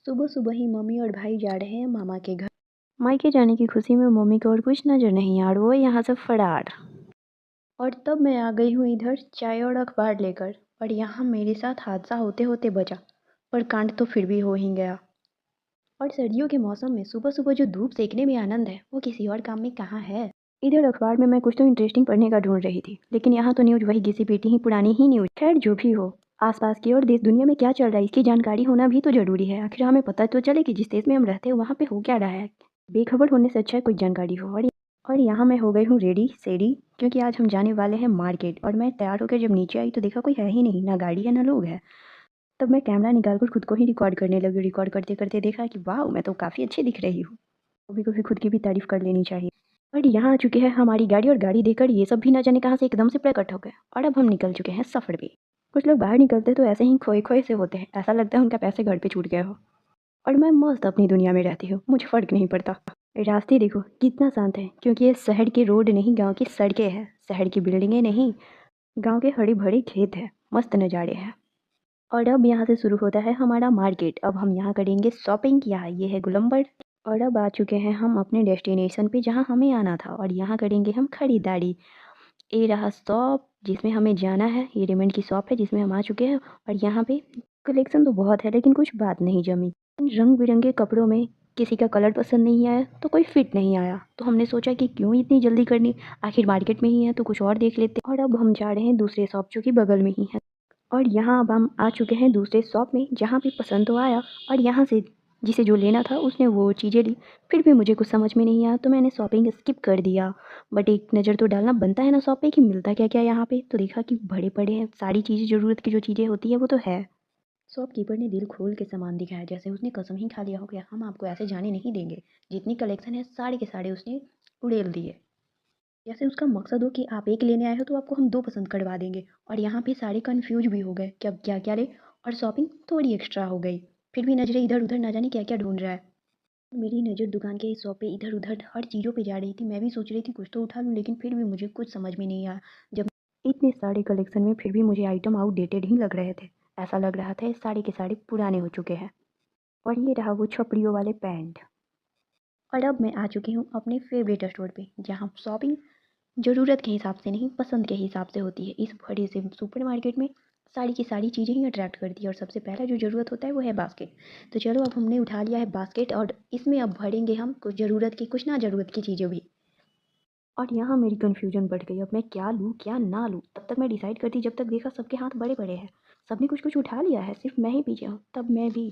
सुबह सुबह ही मम्मी और भाई जा रहे हैं मामा के घर। मायके जाने की खुशी में मम्मी को और कुछ नजर नहीं आ रहा, वो यहाँ से फरार। और तब मैं आ गई हूँ इधर चाय और अखबार लेकर, और यहाँ मेरे साथ हादसा होते होते बचा, पर कांड तो फिर भी हो ही गया। और सर्दियों के मौसम में सुबह सुबह जो धूप सेकने में आनंद है, वो किसी और काम में कहाँ है। इधर अखबार में मैं कुछ तो इंटरेस्टिंग पढ़ने का ढूंढ रही थी, लेकिन यहाँ तो न्यूज वही घिसी पीटी ही पुरानी ही न्यूज। खैर जो भी हो, आसपास की और देश दुनिया में क्या चल रहा है इसकी जानकारी होना भी तो जरूरी है। आखिर हमें पता तो चले कि जिस देश में हम रहते हैं वहाँ पे हो क्या रहा है। बेखबर होने से अच्छा है कुछ जानकारी हो। और यहाँ मैं हो गई हूँ रेडी सेडी, क्योंकि आज हम जाने वाले हैं मार्केट। और मैं तैयार होकर जब नीचे आई तो देखा कोई है ही नहीं, ना गाड़ी है ना लोग है। तब मैं कैमरा निकाल कर खुद को ही रिकॉर्ड करने लगी। रिकॉर्ड करते करते देखा कि वाह, मैं तो काफ़ी अच्छी दिख रही हूँ। कभी कभी खुद की भी तारीफ कर लेनी चाहिए। और यहाँ आ चुके हैं हमारी गाड़ी, और गाड़ी देखकर ये सब भी ना जाने कहाँ से एकदम से प्रकट हो गए। और अब हम निकल चुके हैं सफ़र पे। कुछ लोग बाहर निकलते तो ऐसे ही खोए खोए से होते हैं, ऐसा लगता है उनका पैसे घर पे छूट गए हो। और मैं मस्त अपनी दुनिया में रहती हूँ, मुझे फ़र्क नहीं पड़ता। रास्ते देखो कितना शांत है, क्योंकि ये शहर के रोड नहीं गांव की सड़कें हैं। शहर की बिल्डिंगें नहीं, गांव के हरे भरे खेत हैं, मस्त नज़ारे हैं। और अब यहाँ से शुरू होता है हमारा मार्केट। अब हम यहाँ करेंगे शॉपिंग। यहाँ ये है गुलंबर। और अब आ चुके हैं हम अपने डेस्टिनेशन पे जहाँ हमें आना था, और यहाँ करेंगे हम खरीदारी। ये रहा शॉप जिसमें हमें जाना है, ये रेमंड की शॉप है जिसमें हम आ चुके हैं। और यहाँ पे कलेक्शन तो बहुत है, लेकिन कुछ बात नहीं जमी। इन रंग बिरंगे कपड़ों में किसी का कलर पसंद नहीं आया तो कोई फिट नहीं आया, तो हमने सोचा कि क्यों इतनी जल्दी करनी, आखिर मार्केट में ही है तो कुछ और देख लेते। और अब हम जा रहे हैं दूसरे शॉप जो कि बगल में ही है। और यहाँ अब हम आ चुके हैं दूसरे शॉप में, जहाँ भी पसंद तो आया। और यहाँ से जिसे जो लेना था उसने वो चीज़ें ली। फिर भी मुझे कुछ समझ में नहीं आया तो मैंने शॉपिंग स्किप कर दिया। बट एक नज़र तो डालना बनता है ना शॉप पे कि मिलता क्या क्या यहाँ पे। तो देखा कि बड़े बड़े हैं सारी चीज़ें, ज़रूरत की जो चीज़ें होती है वो तो है। शॉपकीपर ने दिल खोल के सामान दिखाया, जैसे उसने कसम ही खा लिया हो गया हम आपको ऐसे जाने नहीं देंगे। जितनी कलेक्शन है सारे के सारे उसने उड़ेल दिए। जैसे उसका मकसद हो कि आप एक लेने आए हो तो आपको हम दो पसंद करवा देंगे। और यहाँ पे सारे कन्फ्यूज भी हो गए कि अब क्या क्या ले। और शॉपिंग थोड़ी एक्स्ट्रा हो गई। फिर भी नज़रें इधर उधर ना जाने क्या क्या ढूंढ रहा है। मेरी नज़र दुकान के शॉप पे इधर उधर हर चीज़ों पे जा रही थी। मैं भी सोच रही थी कुछ तो उठा लूँ, लेकिन फिर भी मुझे कुछ समझ में नहीं आया। जब इतने सारे कलेक्शन में फिर भी मुझे आइटम आउटडेटेड ही लग रहे थे। ऐसा लग रहा था ये सारे के सारे पुराने हो चुके हैं। और ये रहा वो छपड़ियों वाले पैंट। और अब मैं आ चुकी हूँ अपने फेवरेट स्टोर पे, जहाँ शॉपिंग ज़रूरत के हिसाब से नहीं, पसंद के हिसाब से होती है। इस बड़े से सुपर मार्केट में सारी की सारी चीज़ें ही अट्रैक्ट करती है। और सबसे पहला जो ज़रूरत होता है वो है बास्केट। तो चलो अब हमने उठा लिया है बास्केट, और इसमें अब भरेंगे हम कुछ ज़रूरत की कुछ ना ज़रूरत की चीज़ें भी। और यहाँ मेरी कन्फ्यूजन बढ़ गई, अब मैं क्या लूँ क्या ना लूँ। तब तक मैं डिसाइड करती जब तक देखा सबके हाथ बड़े बड़े हैं, सबने कुछ कुछ उठा लिया है, सिर्फ मैं ही पीछे हूँ। तब मैं भी